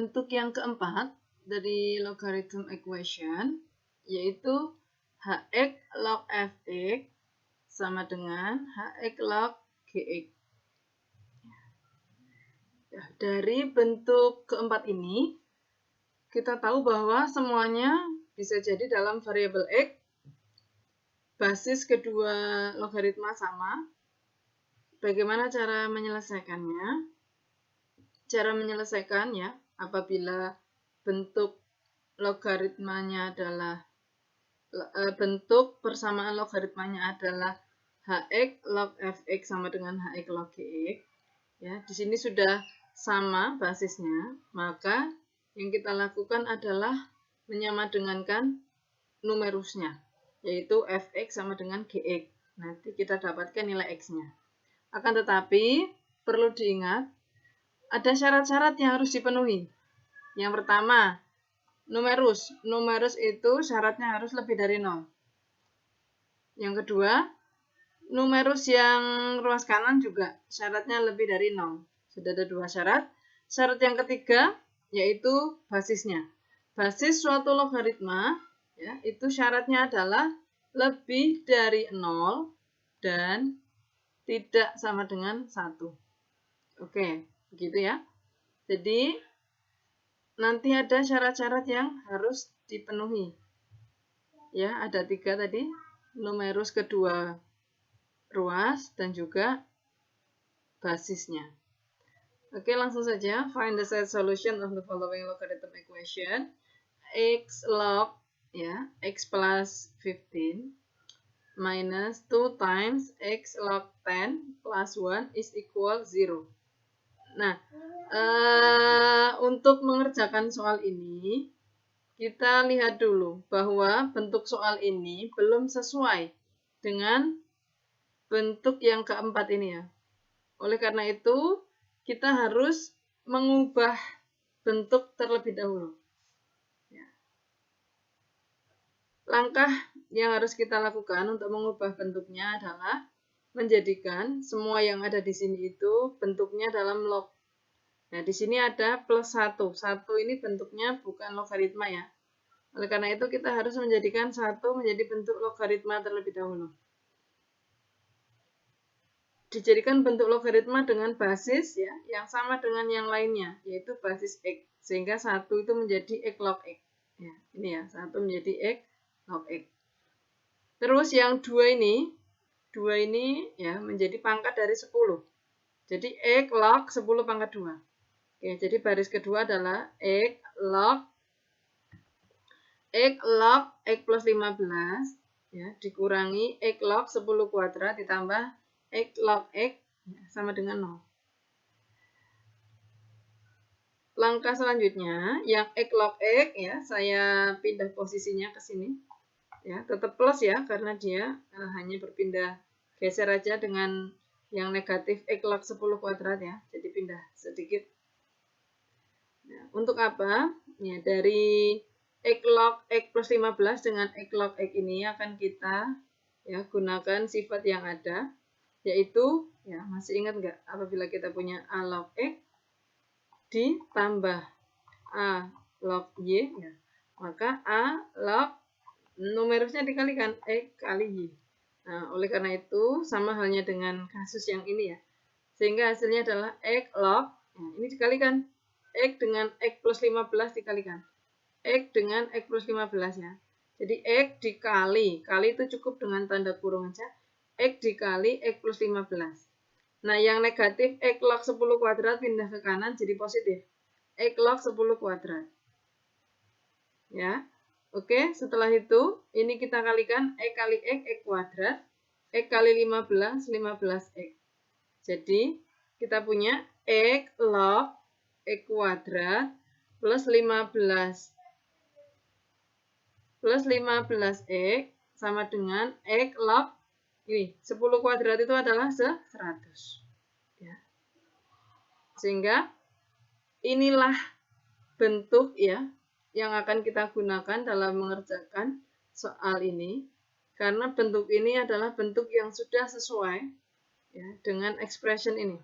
bentuk yang keempat dari logarithm equation, yaitu hx log fx sama dengan hx log gx. Ya, dari bentuk keempat ini, kita tahu bahwa semuanya bisa jadi dalam variabel x, basis kedua logaritma sama. Bagaimana cara menyelesaikannya? Cara menyelesaikannya apabila bentuk logaritmanya adalah bentuk persamaan logaritmanya adalah hx log fx sama dengan hx log gx. Ya, di sini sudah sama basisnya, maka yang kita lakukan adalah menyamadengankan numerusnya, yaitu fx sama dengan gx. Nanti kita dapatkan nilai x-nya. Akan tetapi, perlu diingat, ada syarat-syarat yang harus dipenuhi. Yang pertama, numerus. Numerus itu syaratnya harus lebih dari 0. Yang kedua, numerus yang ruas kanan juga syaratnya lebih dari 0. Sudah ada 2 syarat. Syarat yang ketiga, yaitu basisnya. Basis suatu logaritma, ya, itu syaratnya adalah lebih dari 0 dan tidak sama dengan 1. Oke, begitu ya. Jadi, nanti ada syarat-syarat yang harus dipenuhi. Ya, ada 3 tadi. Numerus kedua ruas dan juga basisnya. Oke, langsung saja. Find the set solution of the following logarithm equation. X log, ya, x plus 15 minus 2 times x log 10 plus 1 is equal 0. Nah, untuk mengerjakan soal ini, kita lihat dulu bahwa bentuk soal ini belum sesuai dengan bentuk yang keempat ini ya. Oleh karena itu, kita harus mengubah bentuk terlebih dahulu. Langkah yang harus kita lakukan untuk mengubah bentuknya adalah menjadikan semua yang ada di sini itu bentuknya dalam log. Nah, di sini ada plus 1. 1 ini bentuknya bukan logaritma ya. Oleh karena itu, kita harus menjadikan 1 menjadi bentuk logaritma terlebih dahulu. Dijadikan bentuk logaritma dengan basis ya, yang sama dengan yang lainnya, yaitu basis x. Sehingga 1 itu menjadi x log x. Ya, ini ya, 1 menjadi x log x. Terus yang 2 ini ya menjadi pangkat dari 10. Jadi x log 10 pangkat 2. Oke, jadi baris kedua adalah x log x plus 15 ya, dikurangi x log 10 kuadrat ditambah x log x ya, sama dengan 0. Langkah selanjutnya yang x log x ya, saya pindah posisinya ke sini. Ya, tetap plus ya karena dia hanya berpindah geser aja dengan yang negatif x log 10 kuadrat ya. Jadi pindah sedikit. Nah, untuk apa? Ya, dari x log x plus 15 dengan x log x ini akan kita ya gunakan sifat yang ada, yaitu ya masih ingat nggak apabila kita punya a log x ditambah a log y ya, maka a log numerusnya dikalikan x kali y. Nah, oleh karena itu sama halnya dengan kasus yang ini ya, sehingga hasilnya adalah x log ya, ini dikalikan x dengan x plus 15 dikalikan x dengan x plus 15 ya. Jadi x dikali, kali itu cukup dengan tanda kurung aja, x dikali x plus 15. Nah, yang negatif x log 10 kuadrat pindah ke kanan jadi positif, x log 10 kuadrat. Ya, oke, setelah itu ini kita kalikan x kali x kuadrat, x kali 15, 15x. Jadi, kita punya x log x kuadrat plus 15 15x sama dengan x log ini 10 kuadrat itu adalah 100 ya. Sehingga inilah bentuk ya yang akan kita gunakan dalam mengerjakan soal ini, karena bentuk ini adalah bentuk yang sudah sesuai ya dengan expression ini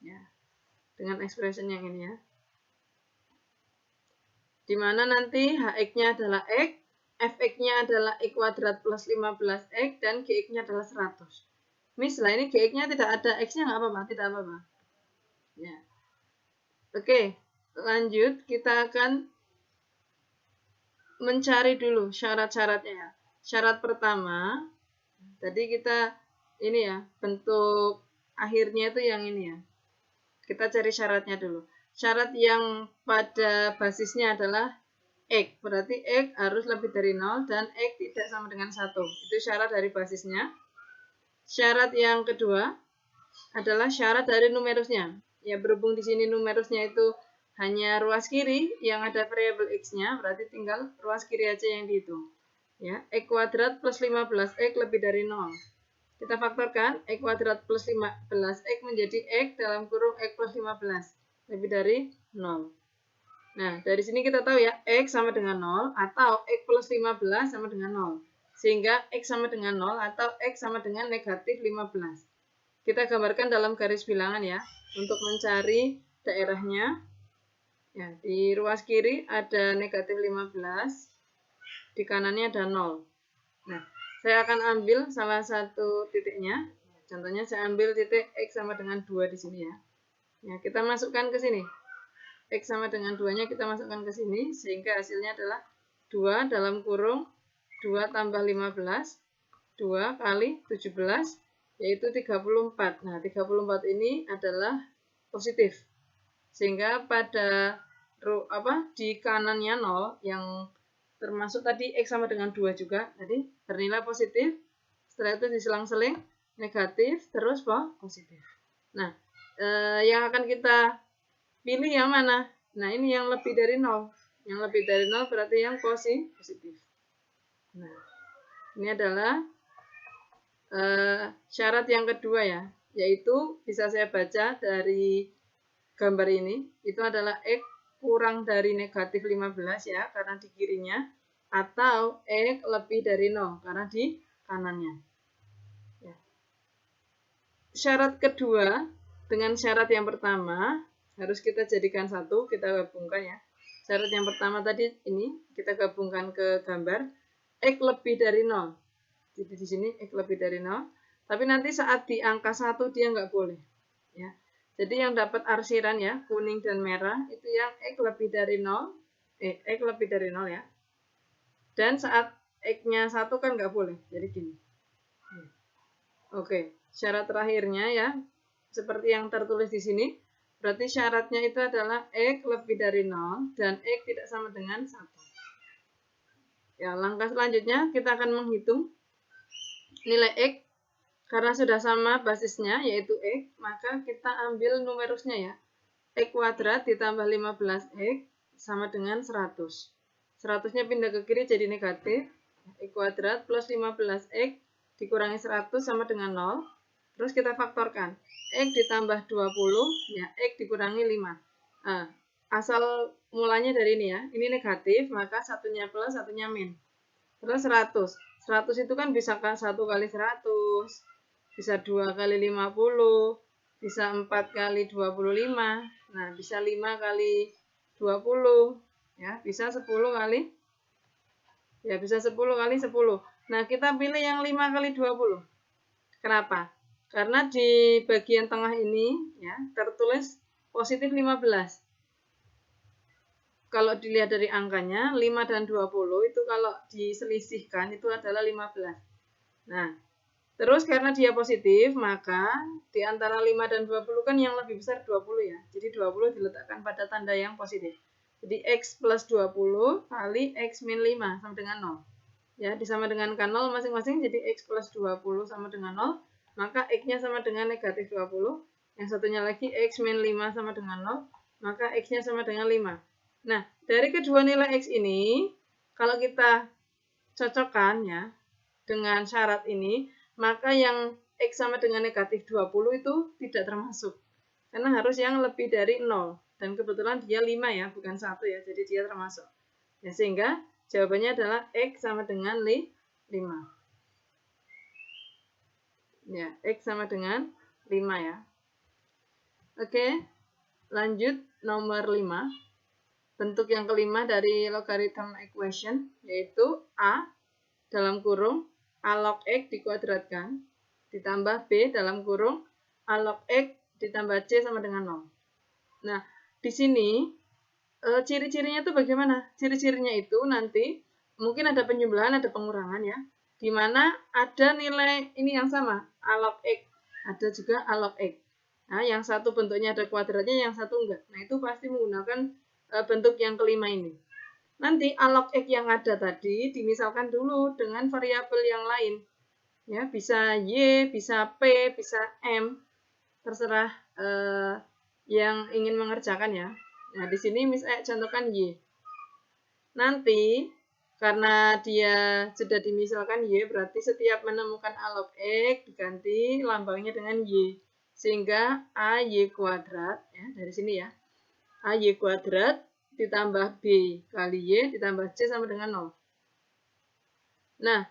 ya, dengan expression yang ini ya. di mana nanti hx-nya adalah x, fx-nya adalah x kuadrat plus 15x, dan gx-nya adalah 100. Setelah ini gx-nya tidak ada, x-nya nggak apa-apa, tidak apa-apa. Ya. Oke, lanjut kita akan mencari dulu syarat-syaratnya. Syarat pertama, tadi kita ini ya, bentuk akhirnya itu yang ini ya. Kita cari syaratnya dulu. Syarat yang pada basisnya adalah x, berarti x harus lebih dari 0 dan x tidak sama dengan 1. Itu syarat dari basisnya. Syarat yang kedua adalah syarat dari numerusnya. Ya, berhubung di sini numerusnya itu hanya ruas kiri yang ada variabel x-nya, berarti tinggal ruas kiri aja yang dihitung. Ya, x kuadrat plus 15x lebih dari 0. Kita faktorkan, x kuadrat plus 15x menjadi x dalam kurung x plus 15 lebih dari 0. Nah, dari sini kita tahu ya, x sama dengan 0 atau x plus 15 sama dengan 0. Sehingga x sama dengan 0 atau x sama dengan negatif 15. Kita gambarkan dalam garis bilangan ya, untuk mencari daerahnya. Ya, di ruas kiri ada negatif 15, di kanannya ada 0. Nah, saya akan ambil salah satu titiknya. Contohnya saya ambil titik x sama dengan 2 di sini ya. Ya, kita masukkan ke sini. X sama dengan 2-nya kita masukkan ke sini, sehingga hasilnya adalah 2 dalam kurung 2 tambah 15, 2 kali 17, yaitu 34. Nah, 34 ini adalah positif. Sehingga pada di kanannya 0, yang termasuk tadi X sama dengan 2 juga, tadi bernilai positif, setelah itu diselang-seling, negatif, terus positif. Nah, yang akan kita pilih yang mana? Nah, ini yang lebih dari 0. Yang lebih dari 0 berarti yang positif. Nah, ini adalah syarat yang kedua ya, yaitu bisa saya baca dari gambar ini, itu adalah x kurang dari negatif 15 ya, karena di kirinya, atau x lebih dari 0, karena di kanannya. Ya. Syarat kedua dengan syarat yang pertama, harus kita jadikan satu, kita gabungkan ya. Syarat yang pertama tadi ini, kita gabungkan ke gambar, x lebih dari 0. Jadi di sini x lebih dari 0, tapi nanti saat di angka 1 dia nggak boleh. Ya. Jadi yang dapat arsiran ya, kuning dan merah, itu yang x lebih dari 0, x lebih dari 0 ya. Dan saat x-nya 1 kan nggak boleh, jadi gini. Oke, syarat terakhirnya ya, seperti yang tertulis di sini, berarti syaratnya itu adalah x lebih dari 0 dan x tidak sama dengan 1. Ya, langkah selanjutnya kita akan menghitung nilai x. Karena sudah sama basisnya, yaitu x, maka kita ambil numerusnya ya. X kuadrat ditambah 15x sama dengan 100. 100-nya pindah ke kiri jadi negatif. X kuadrat plus 15x dikurangi 100 sama dengan 0. Terus kita faktorkan. X ditambah 20, ya X dikurangi 5. Nah, asal mulanya dari ini ya. Ini negatif, maka satunya plus, satunya min. Terus 100. 100 itu kan bisa 1 kali 100. Bisa 2 kali 50, bisa 4 kali 25, nah bisa 5 kali 20, ya bisa 10 kali, ya bisa 10 kali 10. Nah, kita pilih yang 5 kali 20. Kenapa? Karena di bagian tengah ini, ya tertulis positif 15. Kalau dilihat dari angkanya, 5 dan 20 itu kalau diselisihkan itu adalah 15. Nah, terus karena dia positif, maka di antara 5 dan 20 kan yang lebih besar 20 ya. Jadi 20 diletakkan pada tanda yang positif. Jadi X plus 20 kali X min 5 sama dengan 0. Ya, disama dengankan 0 masing-masing, jadi X plus 20 sama dengan 0. Maka X-nya sama dengan negatif 20. Yang satunya lagi X min 5 sama dengan 0. Maka X-nya sama dengan 5. Nah, dari kedua nilai X ini, kalau kita cocokkan ya dengan syarat ini, maka yang X sama dengan negatif 20 itu tidak termasuk. Karena harus yang lebih dari 0. Dan kebetulan dia 5 ya, bukan 1 ya, jadi dia termasuk. Ya, sehingga jawabannya adalah X sama dengan 5. Ya, X sama dengan 5 ya. Oke, lanjut nomor 5. bentuk yang kelima dari logarithm equation, yaitu A dalam kurung A log X dikuadratkan, ditambah B dalam kurung A log X ditambah C sama dengan 0. Nah, di sini ciri-cirinya itu bagaimana? Ciri-cirinya itu nanti mungkin ada penjumlahan, ada pengurangan ya, di mana ada nilai ini yang sama, A log X, ada juga A log X. Nah, yang satu bentuknya ada kuadratnya, yang satu enggak. Nah, itu pasti menggunakan bentuk yang kelima ini. Nanti A log X yang ada tadi dimisalkan dulu dengan variabel yang lain. Ya, bisa Y, bisa P, bisa M. Terserah yang ingin mengerjakan ya. Nah, di sini misalnya contohkan Y. Nanti karena dia sudah dimisalkan Y, berarti setiap menemukan A log X diganti lambangnya dengan Y. Sehingga AY kuadrat, ya, dari sini ya. AY kuadrat ditambah B kali Y ditambah C sama dengan 0. Nah,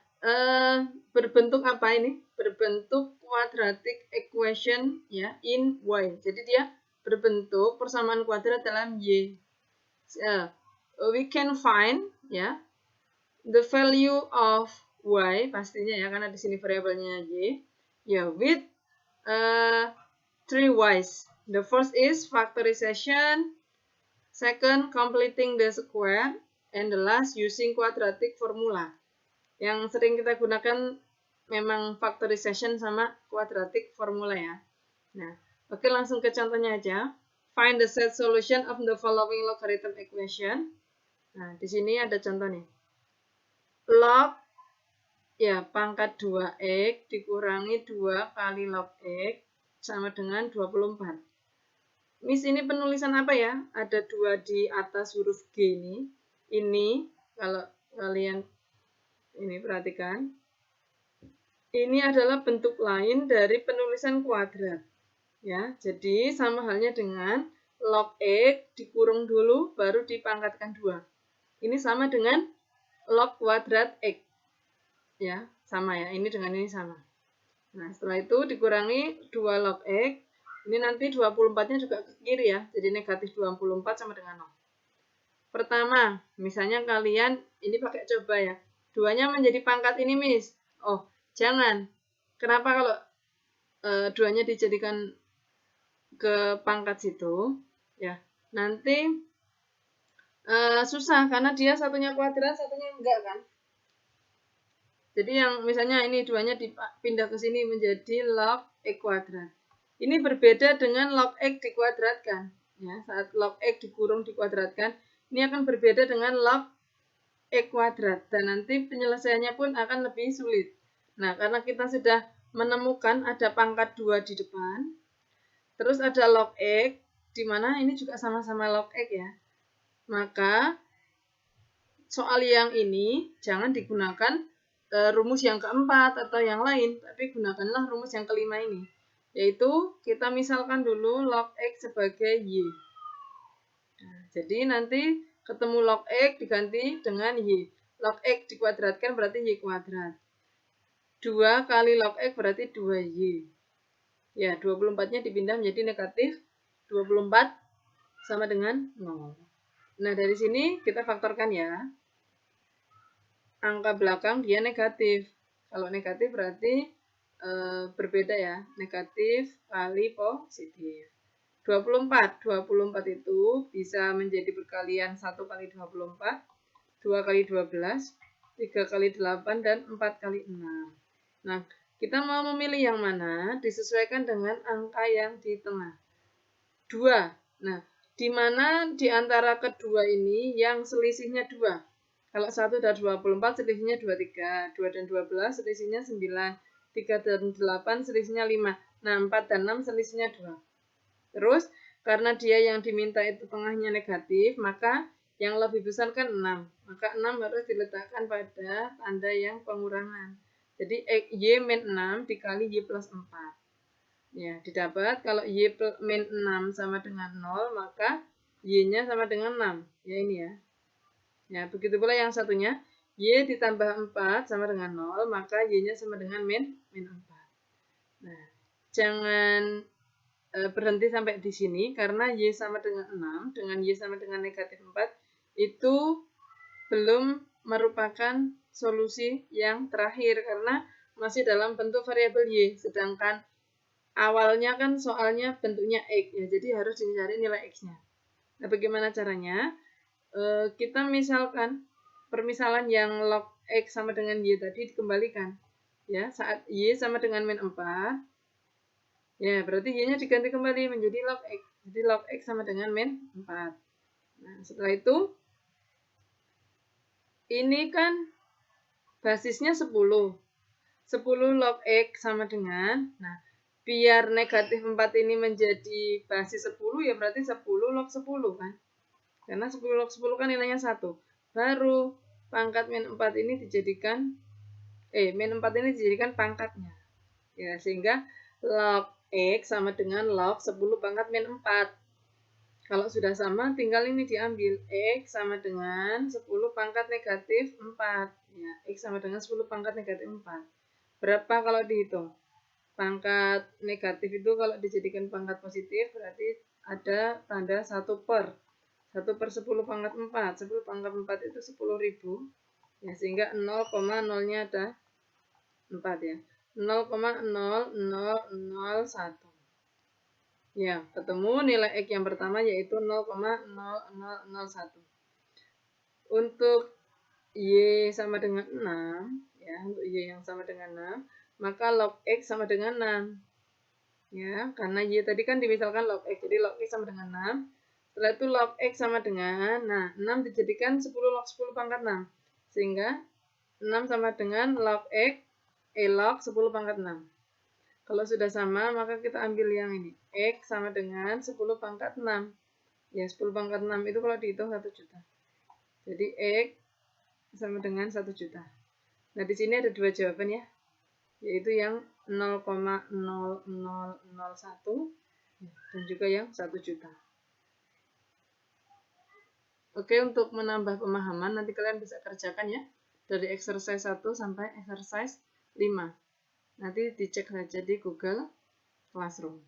berbentuk apa ini? Berbentuk quadratic equation ya, in Y. Jadi dia berbentuk persamaan kuadrat dalam Y. We can find ya the value of Y pastinya ya, karena di sini variabelnya Y. Ya, with 3 Y's. The first is factorization, second completing the square, and the last using quadratic formula. Yang sering kita gunakan memang factorization sama quadratic formula ya. Nah, oke, langsung ke contohnya aja. Find the set solution of the following logarithm equation. Nah, di sini ada contoh nih. Log ya pangkat 2x dikurangi 2 kali log x sama dengan 24. Miss, ini penulisan apa ya? Ada 2 di atas huruf G ini. Ini kalau kalian ini perhatikan. Ini adalah bentuk lain dari penulisan kuadrat. Ya, jadi sama halnya dengan log x dikurung dulu baru dipangkatkan 2. Ini sama dengan log kuadrat x. Ya, sama ya. Ini dengan ini sama. Nah, setelah itu dikurangi 2 log x. Ini nanti 24-nya juga ke kiri ya. Jadi negatif 24 sama dengan 0. Pertama, misalnya kalian ini pakai coba ya. 2-nya menjadi pangkat ini, Miss. Oh, jangan. Kenapa kalau 2-nya dijadikan ke pangkat situ? Ya, nanti susah karena dia satunya kuadrat, satunya enggak kan. Jadi yang misalnya ini 2-nya dipindah ke sini menjadi log x kuadrat. Ini berbeda dengan log x dikuadratkan. Ya, saat log x dikurung dikuadratkan, ini akan berbeda dengan log x kuadrat. Dan nanti penyelesaiannya pun akan lebih sulit. Nah, karena kita sudah menemukan ada pangkat 2 di depan, terus ada log x, di mana ini juga sama-sama log x ya. Maka, soal yang ini jangan digunakan rumus yang keempat atau yang lain, tapi gunakanlah rumus yang kelima ini. Yaitu kita misalkan dulu log x sebagai y. Nah, jadi nanti ketemu log x diganti dengan y. Log x dikuadratkan berarti y kuadrat. 2 kali log x berarti 2y. Ya, 24-nya dipindah menjadi negatif 24 sama dengan 0. Nah, dari sini kita faktorkan ya. Angka belakang dia negatif. Kalau negatif berarti berbeda ya, negatif kali positif. 24 itu bisa menjadi perkalian 1 kali 24, 2 kali 12, 3 kali 8, dan 4 kali 6. Nah, kita mau memilih yang mana disesuaikan dengan angka yang di tengah. 2. Nah, di mana di antara kedua ini yang selisihnya 2? Kalau 1 dan 24 selisihnya 23, 2 dan 12 selisihnya 9, 3 dan 8 selisihnya 5. Nah, 4 dan 6 selisihnya 2. Terus, karena dia yang diminta itu tengahnya negatif, maka yang lebih besar kan 6. Maka 6 harus diletakkan pada tanda yang pengurangan. Jadi, y min 6 dikali y plus 4. Ya, didapat kalau y min 6 sama dengan 0, maka y-nya sama dengan 6. Ya, ini ya. Ya, begitu pula yang satunya. Y ditambah 4 sama dengan 0, maka y-nya sama dengan min 4. Nah, jangan berhenti sampai di sini karena Y sama dengan 6 dengan Y sama dengan negatif 4 itu belum merupakan solusi yang terakhir karena masih dalam bentuk variabel Y, sedangkan awalnya kan soalnya bentuknya X ya, jadi harus dicari nilai X-nya. Nah, bagaimana caranya? Kita misalkan permisalan yang log X sama dengan Y tadi dikembalikan ya, saat Y sama dengan min 4 ya, berarti Y-nya diganti kembali menjadi log X. Jadi log X sama dengan min 4. Nah, setelah itu, ini kan basisnya 10. 10 log X sama dengan, nah, biar negatif 4 ini menjadi basis 10, ya berarti 10 log 10 kan. Karena 10 log 10 kan nilainya 1. Baru pangkat min 4 ini dijadikan, min 4 ini dijadikan pangkatnya. Ya, sehingga log X sama dengan log 10 pangkat min 4. Kalau sudah sama, tinggal ini diambil. X sama dengan 10 pangkat negatif 4. Ya, X sama dengan 10 pangkat negatif 4. Berapa kalau dihitung? Pangkat negatif itu kalau dijadikan pangkat positif, berarti ada tanda 1 per. 1 per 10 pangkat 4. 10 pangkat 4 itu 10.000. Ya, sehingga 0,0-nya ada 4 ya. 0,00001. Ya, ketemu nilai X yang pertama yaitu 0,0001. Untuk Y sama dengan 6, ya, untuk Y yang sama dengan 6, maka log X sama dengan 6. Ya, karena Y tadi kan dimisalkan log X, jadi log X sama dengan 6. Setelah itu log X sama dengan, nah, 6 dijadikan 10 log 10 pangkat 6. Sehingga 6 sama dengan log X, log 10 pangkat 6. Kalau sudah sama, maka kita ambil yang ini. X sama dengan 10 pangkat 6. Ya, 10 pangkat 6 itu kalau dihitung 1 juta. Jadi, X sama dengan 1 juta. Nah, di sini ada dua jawaban ya. Yaitu yang 0,0001 dan juga yang 1 juta. Oke, untuk menambah pemahaman, nanti kalian bisa kerjakan ya. Dari exercise 1 sampai exercise 5. Nanti dicek saja di Google Classroom.